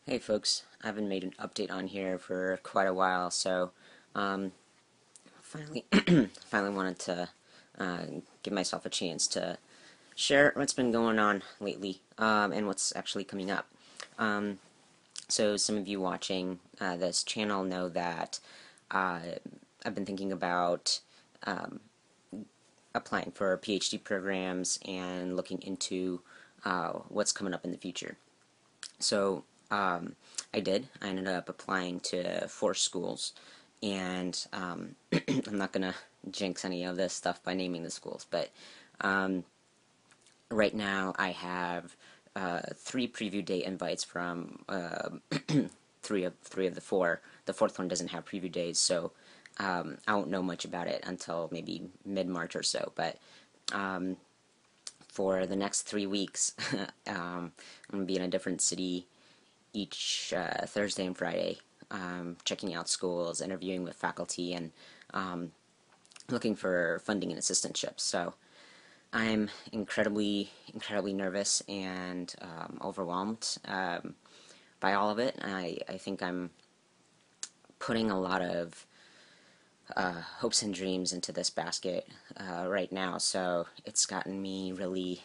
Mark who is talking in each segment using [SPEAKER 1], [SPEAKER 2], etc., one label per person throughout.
[SPEAKER 1] Hey folks, I haven't made an update on here for quite a while, so um, finally, finally wanted to uh, give myself a chance to share what's been going on lately and what's actually coming up. Um, so some of you watching this channel know that uh, I've been thinking about um, applying for PhD programs and looking into what's coming up in the future. So I did. I ended up applying to 4 schools, and I'm not gonna jinx any of this stuff by naming the schools, but um, right now I have 3 preview date invites from three of the 4. The fourth one doesn't have preview days, so I won't know much about it until maybe mid-March or so. But for the next 3 weeks, I'm gonna be in a different city each Thursday and Friday, checking out schools, interviewing with faculty, and um, looking for funding and assistantships. So I'm incredibly nervous and overwhelmed by all of it. I think I'm putting a lot of hopes and dreams into this basket right now, so it's gotten me really,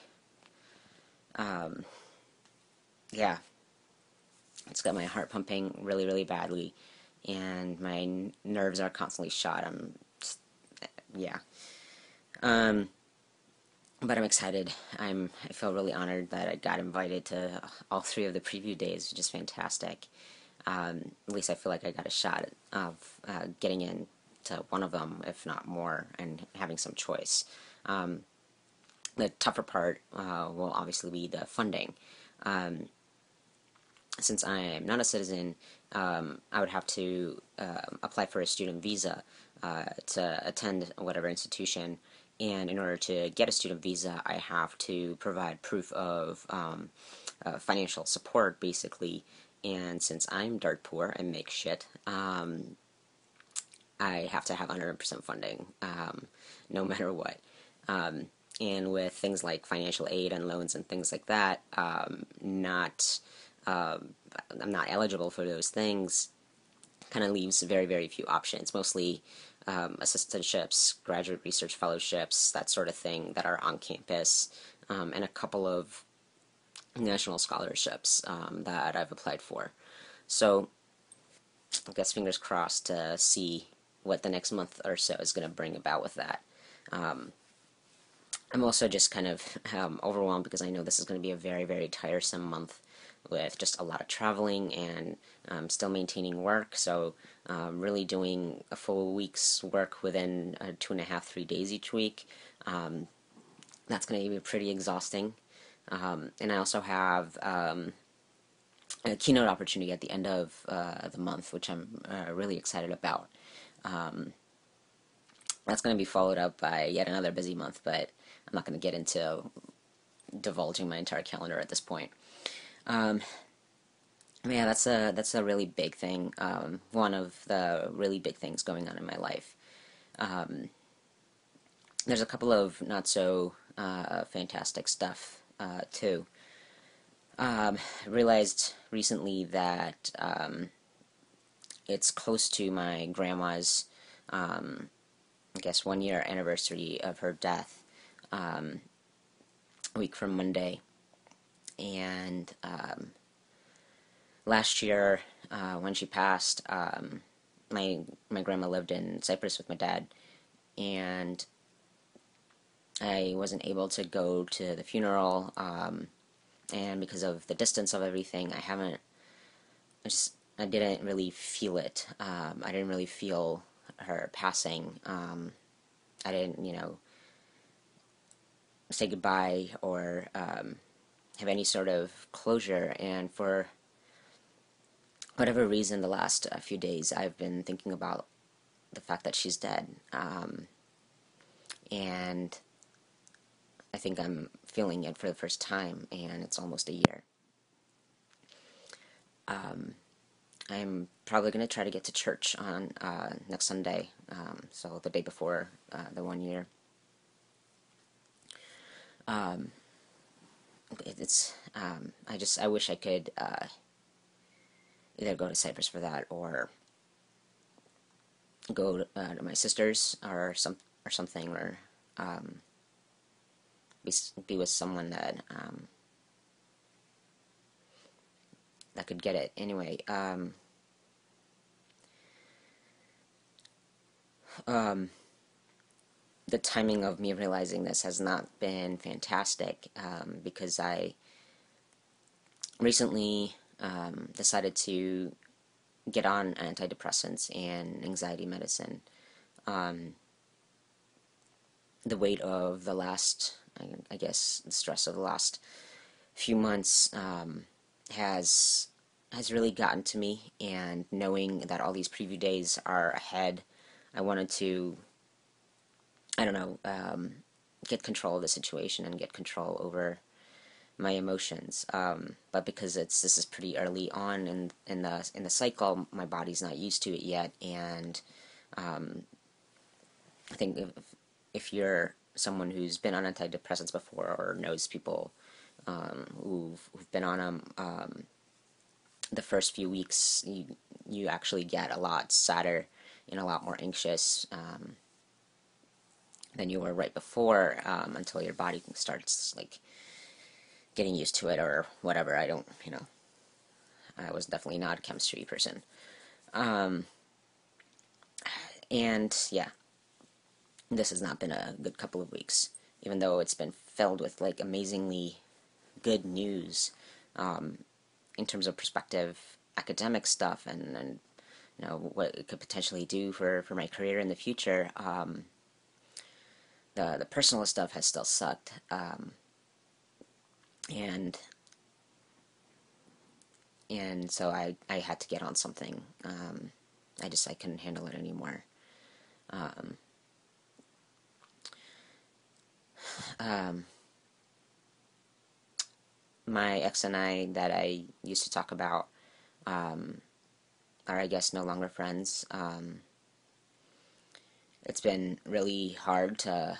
[SPEAKER 1] yeah, it's got my heart pumping really badly, and my nerves are constantly shot. Yeah. Um, but I'm excited. I feel really honored that I got invited to all 3 of the preview days, which is fantastic. At least I feel like I got a shot of getting in to one of them, if not more, and having some choice. The tougher part will obviously be the funding. Um, since I am not a citizen, I would have to apply for a student visa to attend whatever institution. And in order to get a student visa, I have to provide proof of financial support, basically. And since I'm dirt poor and make shit, I have to have 100% funding, no matter what. And with things like financial aid and loans and things like that, I'm not eligible for those things. Kind of leaves very few options. Mostly assistantships, graduate research fellowships, that sort of thing that are on campus, and a couple of national scholarships that I've applied for. So I guess fingers crossed to see what the next month or so is going to bring about with that. I'm also just kind of overwhelmed because I know this is going to be a very tiresome month with just a lot of traveling and still maintaining work. So really doing a full week's work within 2.5, 3 days each week. That's going to be pretty exhausting. And I also have a keynote opportunity at the end of the month, which I'm really excited about. That's going to be followed up by yet another busy month, but I'm not going to get into divulging my entire calendar at this point. Yeah, that's a really big thing. One of the really big things going on in my life. There's a couple of not so fantastic stuff too. I realized recently that it's close to my grandma's, I guess, 1 year anniversary of her death, a week from Monday, and last year, when she passed, my grandma lived in Cyprus with my dad, and I wasn't able to go to the funeral. And because of the distance of everything, I didn't really feel it. I didn't really feel her passing. I didn't, say goodbye or have any sort of closure. And for whatever reason, the last few days, I've been thinking about the fact that she's dead. And I think I'm feeling it for the first time, and it's almost a year. I'm probably going to try to get to church on next Sunday, so the day before the 1 year. It's I wish I could either go to Cyprus for that or go to my sister's or something, or um, be with someone that could get it. Anyway, um, the timing of me realizing this has not been fantastic, because I recently decided to get on antidepressants and anxiety medicine. Um, the weight of the last, I guess, the stress of the last few months has really gotten to me, and knowing that all these preview days are ahead, I wanted to, I don't know, get control of the situation and get control over my emotions. But because this is pretty early on in the cycle, my body's not used to it yet, and um, I think if you're someone who's been on antidepressants before or knows people who've been on them, the first few weeks you actually get a lot sadder and a lot more anxious than you were right before, until your body starts like getting used to it or whatever. I don't, I was definitely not a chemistry person. Um, and yeah, this has not been a good couple of weeks, even though it's been filled with like amazingly good news, um, in terms of perspective, academic stuff, and what it could potentially do for my career in the future. The personal stuff has still sucked, and so I had to get on something. I couldn't handle it anymore. Um, um, my ex and I that I used to talk about um, are, I guess, no longer friends. It's been really hard to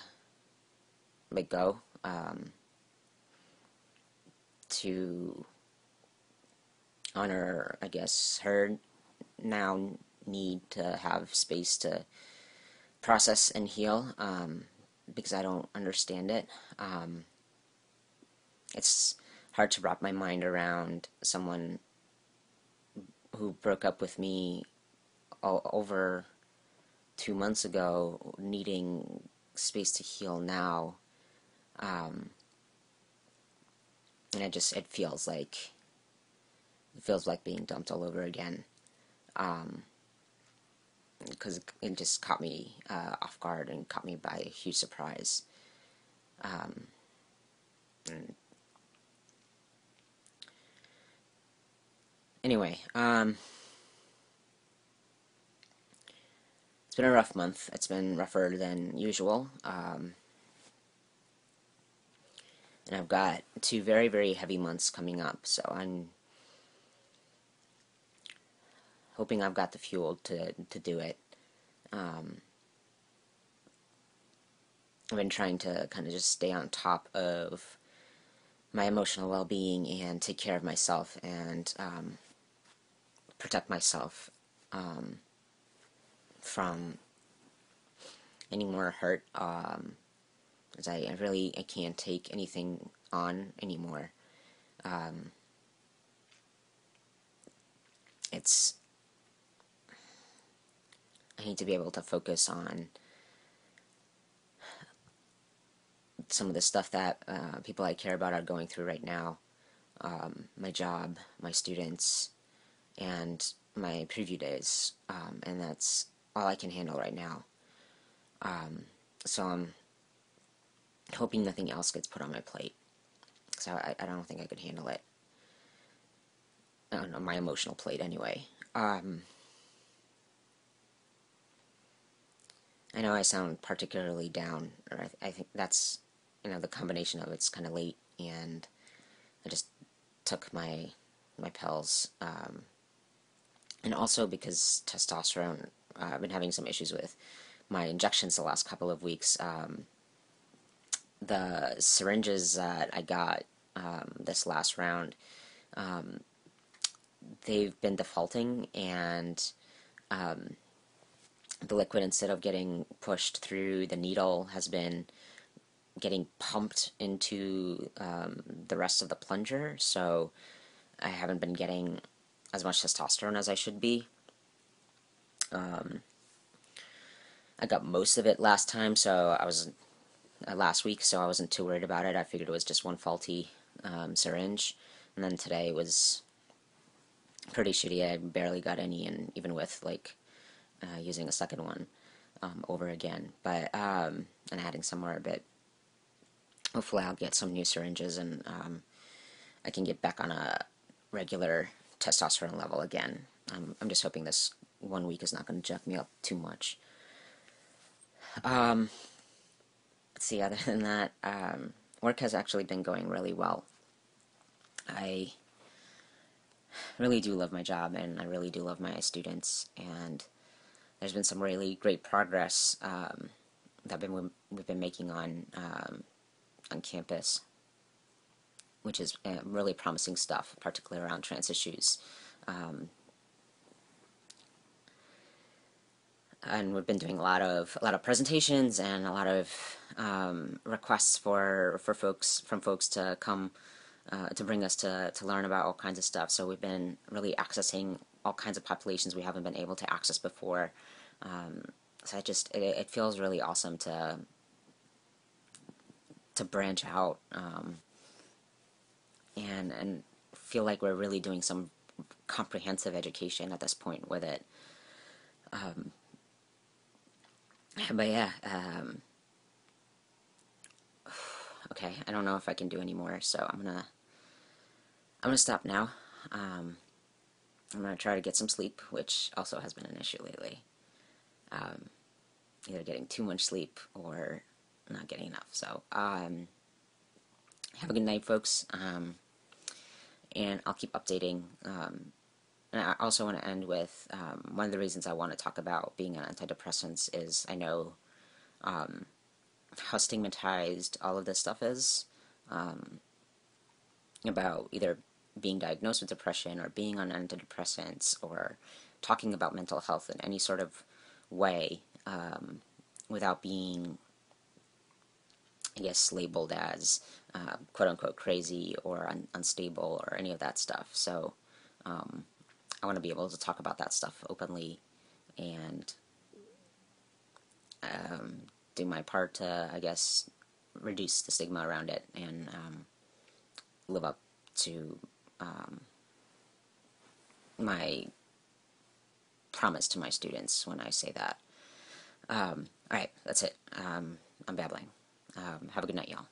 [SPEAKER 1] let go, to honor, I guess, her now need to have space to process and heal, because I don't understand it. It's hard to wrap my mind around someone who broke up with me over 2 months ago needing space to heal now. Um, and it feels like being dumped all over again. Because it just caught me off guard and caught me by a huge surprise. And anyway, it's been a rough month. It's been rougher than usual. And I've got 2 very, very heavy months coming up, so I'm hoping I've got the fuel to do it. I've been trying to kind of just stay on top of my emotional well-being and take care of myself and protect myself from any more hurt. As I can't take anything on anymore. It's I need to be able to focus on some of the stuff that people I care about are going through right now. My job, my students, and my preview days, and that's all I can handle right now. So I'm hoping nothing else gets put on my plate, so I don't think I could handle it. On my emotional plate, anyway. I know I sound particularly down, or I think that's, the combination of it's kind of late, and I just took my pills, and also because testosterone. I've been having some issues with my injections the last couple of weeks. The syringes that I got this last round, they've been defaulting, and the liquid, instead of getting pushed through the needle, has been getting pumped into the rest of the plunger. So I haven't been getting as much testosterone as I should be. I got most of it last time, so I was last week, so I wasn't too worried about it. I figured it was just one faulty syringe, and then today was pretty shitty. I barely got any, and even with like using a second one over again, but and adding some more, but hopefully I'll get some new syringes, and I can get back on a regular testosterone level again. I'm just hoping this 1 week is not going to jack me up too much. Let's see, other than that, work has actually been going really well. I really do love my job, and I really do love my students, and there's been some really great progress that we've been making on campus, which is really promising stuff, particularly around trans issues. And we've been doing a lot of presentations and a lot of requests for folks to come to bring us to learn about all kinds of stuff. So we've been really accessing all kinds of populations we haven't been able to access before. So it feels really awesome to branch out and feel like we're really doing some comprehensive education at this point with it. But yeah, okay, I don't know if I can do any more, so I'm gonna stop now. I'm gonna try to get some sleep, which also has been an issue lately. Either getting too much sleep or not getting enough. So have a good night, folks. And I'll keep updating. And I also want to end with one of the reasons I want to talk about being on antidepressants is I know how stigmatized all of this stuff is, about either being diagnosed with depression or being on antidepressants or talking about mental health in any sort of way without being, I guess, labeled as quote unquote crazy or unstable or any of that stuff. So I want to be able to talk about that stuff openly and do my part to, I guess, reduce the stigma around it and live up to my promise to my students when I say that. All right, that's it. I'm babbling. Have a good night, y'all.